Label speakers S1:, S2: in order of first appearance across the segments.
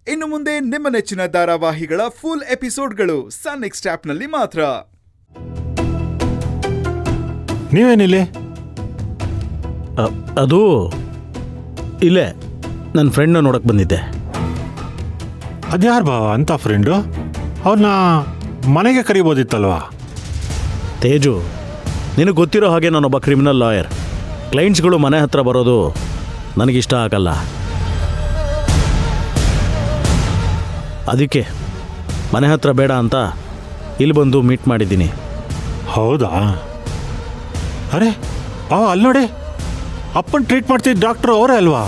S1: ಇನ್ನು ಮುಂದೆ ನಿಮ್ಮ ನೆಚ್ಚಿನ ಧಾರಾವಾಹಿಗಳ ಫುಲ್ ಎಪಿಸೋಡ್ಗಳು ಸನ್ ನೆಕ್ಸ್ಟ್ ಆಪ್ನಲ್ಲಿ ಮಾತ್ರ.
S2: ನೀವೇನಿಲ್ಲಿ?
S3: ಅದು ಇಲ್ಲೇ ನನ್ನ ಫ್ರೆಂಡ್ನ ನೋಡಕ್ಕೆ ಬಂದಿದ್ದೆ.
S2: ಅದ್ಯಾರು ಭಾವ ಅಂತ ಫ್ರೆಂಡು? ಅವ್ರನ್ನ ಮನೆಗೆ ಕರಿಬೋದಿತ್ತಲ್ವಾ?
S3: ತೇಜು, ನಿನಗೆ ಗೊತ್ತಿರೋ ಹಾಗೆ ನಾನೊಬ್ಬ ಕ್ರಿಮಿನಲ್ ಲಾಯರ್. ಕ್ಲೈಂಟ್ಸ್ಗಳು ಮನೆ ಹತ್ರ ಬರೋದು ನನಗಿಷ್ಟ ಆಗಲ್ಲ. ಅದಕ್ಕೆ ಮನೆ ಹತ್ರ ಬೇಡ ಅಂತ ಇಲ್ಲಿ ಬಂದು ಮೀಟ್ ಮಾಡಿದ್ದೀನಿ.
S2: ಹೌದಾ? ಅರೆ ಭಾವ, ಅಲ್ಲಿ ನೋಡಿ, ಅಪ್ಪನ ಟ್ರೀಟ್ ಮಾಡ್ತಿದ್ದ ಡಾಕ್ಟ್ರು ಅವರೇ ಅಲ್ವಾ?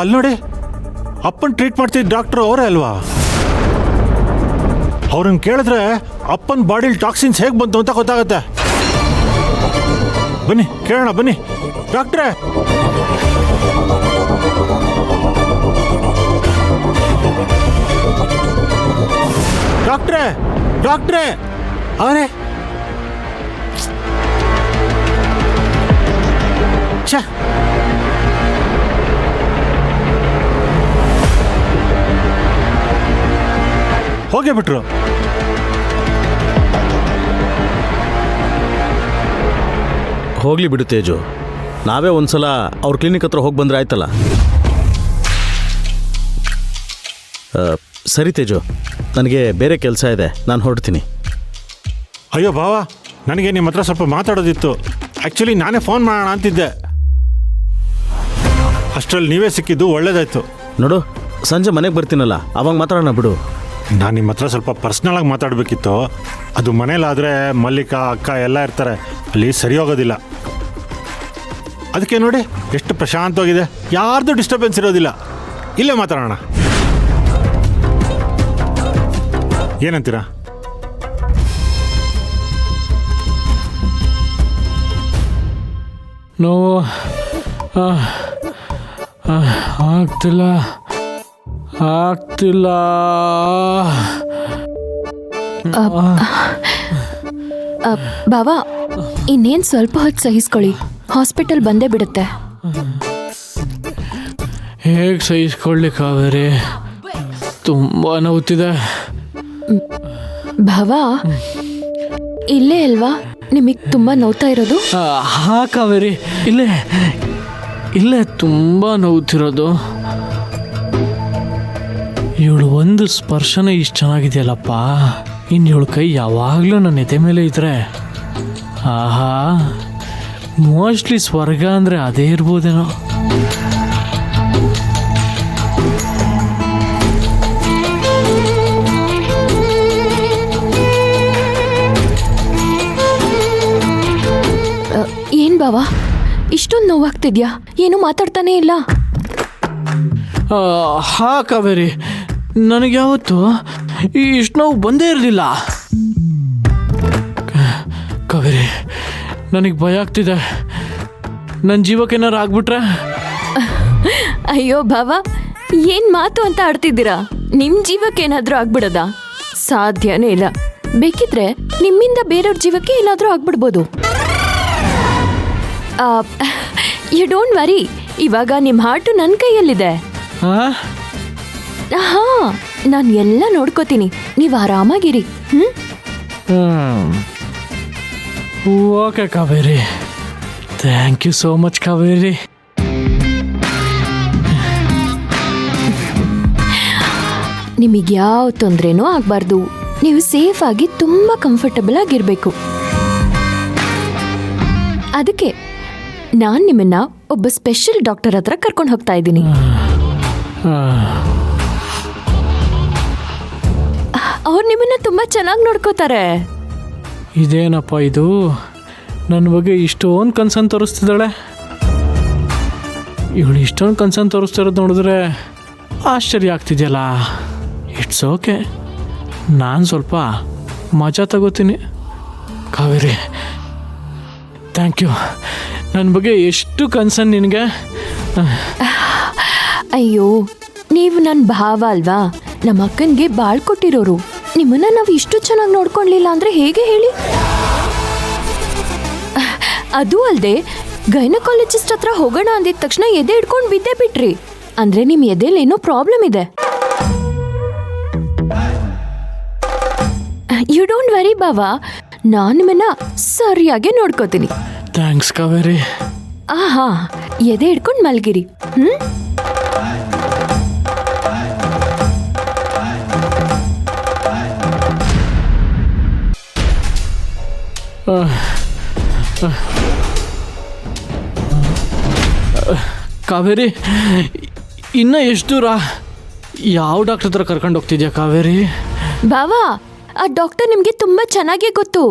S2: ಅಲ್ಲಿ ನೋಡಿ, ಅಪ್ಪನ ಟ್ರೀಟ್ ಮಾಡ್ತಿದ್ದ ಡಾಕ್ಟ್ರು ಅವರೇ ಅಲ್ವಾ? ಅವ್ರನ್ನ ಕೇಳಿದ್ರೆ ಅಪ್ಪನ ಬಾಡಿಲಿ ಟಾಕ್ಸಿನ್ಸ್ ಹೇಗೆ ಬಂತು ಅಂತ ಗೊತ್ತಾಗತ್ತೆ. ಬನ್ನಿ ಕೇಳೋಣ, ಬನ್ನಿ ಡಾಕ್ಟ್ರೇ. ಡಾಕ್ಟ್ರೇ, ಡಾಕ್ಟ್ರೇ, ಅವರೇ. ಛ, ಹೋಗೇ ಬಿಟ್ರು.
S3: ಹೋಗಲಿ ಬಿಡು ತೇಜು, ನಾವೇ ಒಂದ್ಸಲ ಅವ್ರ ಕ್ಲಿನಿಕ್ ಹತ್ರ ಹೋಗಿ ಬಂದರೆ ಆಯ್ತಲ್ಲ. ಸರಿ ತೇಜು, ನನಗೆ ಬೇರೆ ಕೆಲಸ ಇದೆ, ನಾನು ಹೊರಡ್ತೀನಿ.
S2: ಅಯ್ಯೋ ಭಾವ, ನನಗೆ ನಿಮ್ಮ ಹತ್ರ ಸ್ವಲ್ಪ ಮಾತಾಡೋದಿತ್ತು. ಆ್ಯಕ್ಚುಲಿ ನಾನೇ ಫೋನ್ ಮಾಡೋಣ ಅಂತಿದ್ದೆ. ಅಷ್ಟರಲ್ಲಿ ನೀವೇ ಸಿಕ್ಕಿದ್ದು ಒಳ್ಳೇದಾಯ್ತು.
S3: ನೋಡು, ಸಂಜೆ ಮನೆಗೆ ಬರ್ತೀನಲ್ಲ, ಅವಾಗ ಮಾತಾಡೋಣ ಬಿಡು.
S2: ನಾನು ನಿಮ್ಮ ಹತ್ರ ಸ್ವಲ್ಪ ಪರ್ಸ್ನಲಾಗಿ ಮಾತಾಡಬೇಕಿತ್ತು. ಅದು ಮನೇಲಾದರೆ ಮಲ್ಲಿಕಾ, ಅಕ್ಕ ಎಲ್ಲ ಇರ್ತಾರೆ, ಅಲ್ಲಿ ಸರಿ ಹೋಗೋದಿಲ್ಲ. ಅದಕ್ಕೆ ನೋಡಿ ಎಷ್ಟು ಪ್ರಶಾಂತವಾಗಿದೆ, ಯಾರ್ದು ಡಿಸ್ಟರ್ಬೆನ್ಸ್ ಇರೋದಿಲ್ಲ. ಇಲ್ಲೇ ಮಾತಾಡೋಣ, ಏನಂತೀರಾ?
S4: ನೋವು ಆಗ್ತಿಲ್ಲ.
S5: ಬಾವಾ, ಇನ್ನೇನು ಸ್ವಲ್ಪ ಹೊತ್ತು ಸಹಿಸ್ಕೊಳ್ಳಿ, ಹಾಸ್ಪಿಟಲ್ ಬಂದೇ ಬಿಡುತ್ತೆ.
S4: ಹೇಗೆ ಸಹಿಸ್ಕೊಳ್ಳಿ ಕಾವೇರಿ, ತುಂಬ ನೋವುತ್ತಿದೆ.
S5: ಭಾವಾ, ಇಲ್ಲೇ ಅಲ್ವಾ ನಿಮಗೆ ತುಂಬ ನೋವ್ತಾ ಇರೋದು?
S4: ಹಾ ಕಾವೇರಿ, ಇಲ್ಲೇ ತುಂಬ ನೋವುತ್ತಿರೋದು. ಇವಳು ಒಂದು ಸ್ಪರ್ಶನ ಇಷ್ಟು ಚೆನ್ನಾಗಿದೆಯಲ್ಲಪ್ಪ. ಇನ್ನು ಇವಳು ಕೈ ಯಾವಾಗಲೂ ನನ್ನ ಎದೆ ಮೇಲೆ ಇದ್ರೆ, ಆಹಾ, ಮೋಸ್ಟ್ಲಿ ಸ್ವರ್ಗ ಅಂದರೆ ಅದೇ ಇರ್ಬೋದೇನೋ.
S5: ಏನ್ ಬಾವಾ, ಇಷ್ಟೊಂದು ನೋವಾಗ್ತಿದ್ಯಾ? ಏನು ಮಾತಾಡ್ತಾನೆ ಇಲ್ಲ.
S4: ಹಾ ಕಾವೇರಿ, ನನಗೆ ಯಾವತ್ತು ಇಷ್ಟು ನೋವು ಬಂದೇ ಇರಲಿಲ್ಲ. ಕಾವೇರಿ, ನನಗೆ ಭಯ ಆಗ್ತಿದೆ. ನನ್ನ ಜೀವಕ್ಕೇನಾರು ಆಗ್ಬಿಟ್ರೆ?
S5: ಅಯ್ಯೋ ಬಾವಾ, ಏನ್ ಮಾತು ಅಂತ ಆಡ್ತಿದ್ದೀರಾ? ನಿಮ್ ಜೀವಕ್ಕೇನಾದ್ರೂ ಆಗ್ಬಿಡದ? ಸಾಧ್ಯನೇ ಇಲ್ಲ. ಬೇಕಿದ್ರೆ ನಿಮ್ಮಿಂದ ಬೇರೆಯವ್ರ ಜೀವಕ್ಕೆ ಏನಾದ್ರೂ ಆಗ್ಬಿಡ್ಬೋದು. ಯು ಡೋಂಟ್ ವರಿ, ಇವಾಗ ನಿಮ್ಮ ಹಾರ್ಟು ನನ್ನ ಕೈಯಲ್ಲಿದೆ. ಹಾ, ನಾನು ಎಲ್ಲ ನೋಡ್ಕೋತೀನಿ, ನೀವು ಆರಾಮಾಗಿರಿ.
S4: Okay Kaveri, thank you so much Kaveri.
S5: ನಿಮಗೆ ಯಾವ ತೊಂದರೆನೂ ಆಗಬಾರ್ದು. ನೀವು ಸೇಫ್ ಆಗಿ ತುಂಬ ಕಂಫರ್ಟಬಲ್ ಆಗಿರಬೇಕು. ಅದಕ್ಕೆ ನಾನು ನಿಮ್ಮನ್ನ ಒಬ್ಬ ಸ್ಪೆಷಲ್ ಡಾಕ್ಟರ್ ಹತ್ರ ಕರ್ಕೊಂಡು ಹೋಗ್ತಾ ಇದ್ದೀನಿ. ಅವ್ರು ನಿಮ್ಮನ್ನ ತುಂಬ ಚೆನ್ನಾಗಿ ನೋಡ್ಕೋತಾರೆ.
S4: ಇದೇನಪ್ಪ ಇದು, ನನ್ನ ಬಗ್ಗೆ ಇಷ್ಟೊಂದು ಕನ್ಸರ್ನ್ ತೋರಿಸ್ತಿದ್ದಾಳೆ. ಇವಳು ಇಷ್ಟೊಂದು ಕನ್ಸರ್ನ್ ತೋರಿಸ್ತಿರೋದು ನೋಡಿದ್ರೆ ಆಶ್ಚರ್ಯ ಆಗ್ತಿದೆಯಲ್ಲ. ಇಟ್ಸ್ ಓಕೆ, ನಾನು ಸ್ವಲ್ಪ ಮಜಾ ತಗೋತೀನಿ. Kaveri, thank you. ನನ್ನ ಬಗ್ಗೆ ಎಷ್ಟು ಕನ್ಸರ್ನ್ ನಿನಗೆ.
S5: ಅಯ್ಯೋ, ನೀವು ನನ್ನ ಭಾವ ಅಲ್ವಾ? ನಮ್ಮ ಅಕ್ಕನಿಗೆ ಬಾಳ್ ಕೊಟ್ಟಿರೋರು. ನಿಮ್ಮನ್ನ ನಾವು ಇಷ್ಟು ಚೆನ್ನಾಗಿ ನೋಡ್ಕೊಳ್ಳಿಲ್ಲ ಅಂದ್ರೆ ಹೇಗೆ ಹೇಳಿ? ಅದು ಅಲ್ಲದೆ ಗೈನಕಾಲಜಿಸ್ಟ್ ಹತ್ರ ಹೋಗೋಣ ಅಂದಿದ ತಕ್ಷಣ ಎದೆ ಹಿಡ್ಕೊಂಡು ಬಿದ್ದೇ ಬಿಟ್ರಿ. ಅಂದ್ರೆ ನಿಮ್ ಎದೆಲಿ ಏನೋ ಪ್ರಾಬ್ಲಮ್ ಇದೆ. ಯು ಡೋಂಟ್ ವರಿ ಬಾವಾ, ನಾನು ನಿಮ್ಮನ್ನ ಸರಿಯಾಗಿ ನೋಡ್ಕೋತೀನಿ.
S4: ಥ್ಯಾಂಕ್ಸ್ ಕಾವೇರಿ.
S5: ಆಹಾ, ಎದೆ ಹಿಡ್ಕೊಂಡು ಮಲ್ಗಿರಿ.
S4: ಕಾವೇರಿ, ಇನ್ನ ಎಷ್ಟು ದೂರ? ಯಾವ ಡಾಕ್ಟರ್ ಹತ್ರ ಕರ್ಕೊಂಡು ಹೋಗ್ತಿದ್ಯಾ ಕಾವೇರಿ?
S5: ಬಾವಾ, ಆ ಡಾಕ್ಟರ್ ನಿಮ್ಗೆ ತುಂಬಾ ಚೆನ್ನಾಗೇ ಗೊತ್ತು.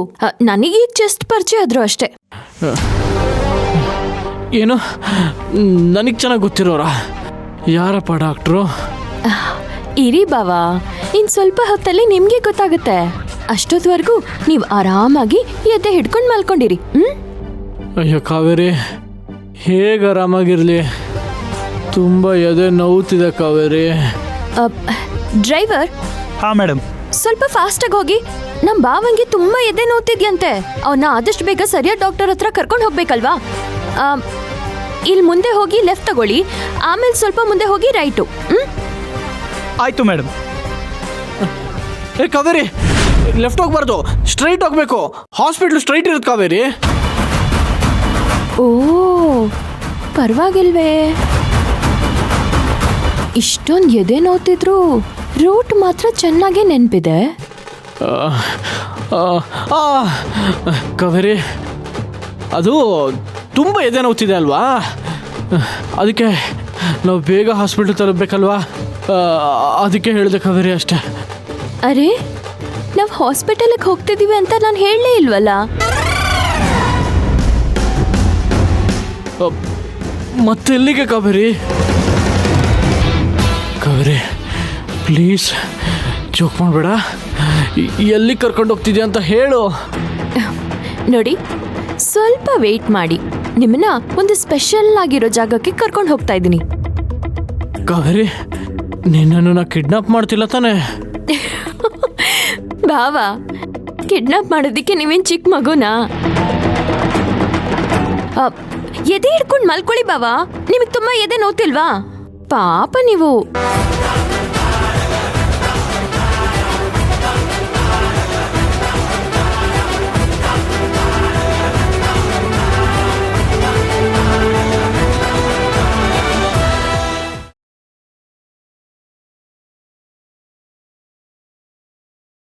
S5: ನನಗೆ ಜಸ್ಟ್ ಪರಿಚಯ ಆದ್ರು ಅಷ್ಟೇ.
S4: ಏನು ನನಗೆ ಚೆನ್ನಾಗಿ ಗೊತ್ತಿರೋರಾ? ಯಾರಪ್ಪ ಡಾಕ್ಟ್ರು?
S5: ಇರಿ ಬಾವಾ, ಇನ್ ಸ್ವಲ್ಪ ಹೊತ್ತಲ್ಲಿ ನಿಮ್ಗೆ ಗೊತ್ತಾಗುತ್ತೆ. ಅಷ್ಟೊತ್ವರೆಗೂ ನೀವು ಆರಾಮಾಗಿ ಎದೆ ಹಿಡ್ಕೊಂಡು ಮಲ್ಕೊಂಡಿರಿ.
S4: ಅಯ್ಯೋ ಕಾವೇರಿ, ಹೇಗೆ ಆರಾಮಾಗಿರ್ಲಿ? ತುಂಬ ಎದೆ ನೋವುತ್ತಿದೆ ಕಾವೇರಿ.
S5: ಡ್ರೈವರ್,
S6: ಹಾ ಮೇಡಮ್.
S5: ಸ್ವಲ್ಪ ಫಾಸ್ಟಾಗಿ ಹೋಗಿ. ನಮ್ಮ ಬಾವಂಗೆ ತುಂಬಾ ಎದೆ ನೋವ್ತಿದ್ಯಂತೆ. ಅವನ್ನ ಆದಷ್ಟು ಬೇಗ ಸರಿಯಾದ ಡಾಕ್ಟರ್ ಹತ್ರ ಕರ್ಕೊಂಡು ಹೋಗ್ಬೇಕಲ್ವಾ? ಇಲ್ಲಿ ಮುಂದೆ ಹೋಗಿ ಲೆಫ್ಟ್ ತಗೊಳ್ಳಿ, ಆಮೇಲೆ ಸ್ವಲ್ಪ ಮುಂದೆ ಹೋಗಿ ರೈಟು.
S6: ಆಯ್ತು ಮೇಡಮ್.
S4: ಏ ಕಾವೇರಿ, ಲೆಫ್ಟ್ ಹೋಗ್ಬಾರ್ದು, ಸ್ಟ್ರೈಟ್ ಹೋಗ್ಬೇಕು. ಹಾಸ್ಪಿಟ್ಲ್ ಸ್ಟ್ರೈಟ್ ಇರುತ್ತೆ ಕಾವೇರಿ.
S5: ಓ, ಪರವಾಗಿಲ್ವೇ? ಇಷ್ಟೊಂದು ಎದೆ ನೋವ್ತಿದ್ರು, ರೂಟ್ ಮಾತ್ರ ಚೆನ್ನಾಗೇ ನೆನಪಿದೆ.
S4: ಕಾವೇರಿ, ಅದು ತುಂಬ ಎದೆ ನೋವ್ತಿದೆ ಅಲ್ವಾ? ಅದಕ್ಕೆ ನಾವು ಬೇಗ ಹಾಸ್ಪಿಟ್ಲ್ ತಲುಪಬೇಕಲ್ವಾ? ಅದಕ್ಕೆ ಹೇಳಿದೆ ಕಾವೇರಿ, ಅಷ್ಟೇ.
S5: ಅರೆ, ನಾವು ಹಾಸ್ಪಿಟಲ್ಗೆ ಹೋಗ್ತಿದ್ದೀವಿ ಅಂತ ನಾನು ಹೇಳಲೇ ಇಲ್ವಲ್ಲ.
S4: ಮತ್ತೆಲ್ಲಿಗೆ ಕಾವೇರಿ? ಕಾವೇರಿ ಪ್ಲೀಸ್ ಜೋಕ್ ಮಾಡಬೇಡ. ಎಲ್ಲಿ ಕರ್ಕೊಂಡು ಹೋಗ್ತಿದ್ಯಾ ಅಂತ ಹೇಳು.
S5: ನೋಡಿ, ಸ್ವಲ್ಪ ವೆಯ್ಟ್ ಮಾಡಿ, ನಿಮ್ಮನ್ನ ಒಂದು ಸ್ಪೆಷಲ್ ಆಗಿರೋ ಜಾಗಕ್ಕೆ ಕರ್ಕೊಂಡು ಹೋಗ್ತಾ ಇದ್ದೀನಿ.
S4: ಕಾವೇರಿ, ನಿನ್ನನ್ನು ನಾ ಕಿಡ್ನಾಪ್ ಮಾಡ್ತಿಲ್ಲ ತಾನೆ?
S5: ಬಾವಾ, ಕಿಡ್ನಾಪ್ ಮಾಡೋದಿಕ್ಕೆ ನೀವೇನ್ ಚಿಕ್ಕ ಮಗುನಾ? ಎದೆ ಹಿಡ್ಕೊಂಡು ಮಲ್ಕೊಳ್ಳಿ ಬಾವಾ. ನಿಮಗೆ ತುಂಬಾ ಎದೆ ನೋವ್ತಿಲ್ವಾ? ಪಾಪ ನೀವು.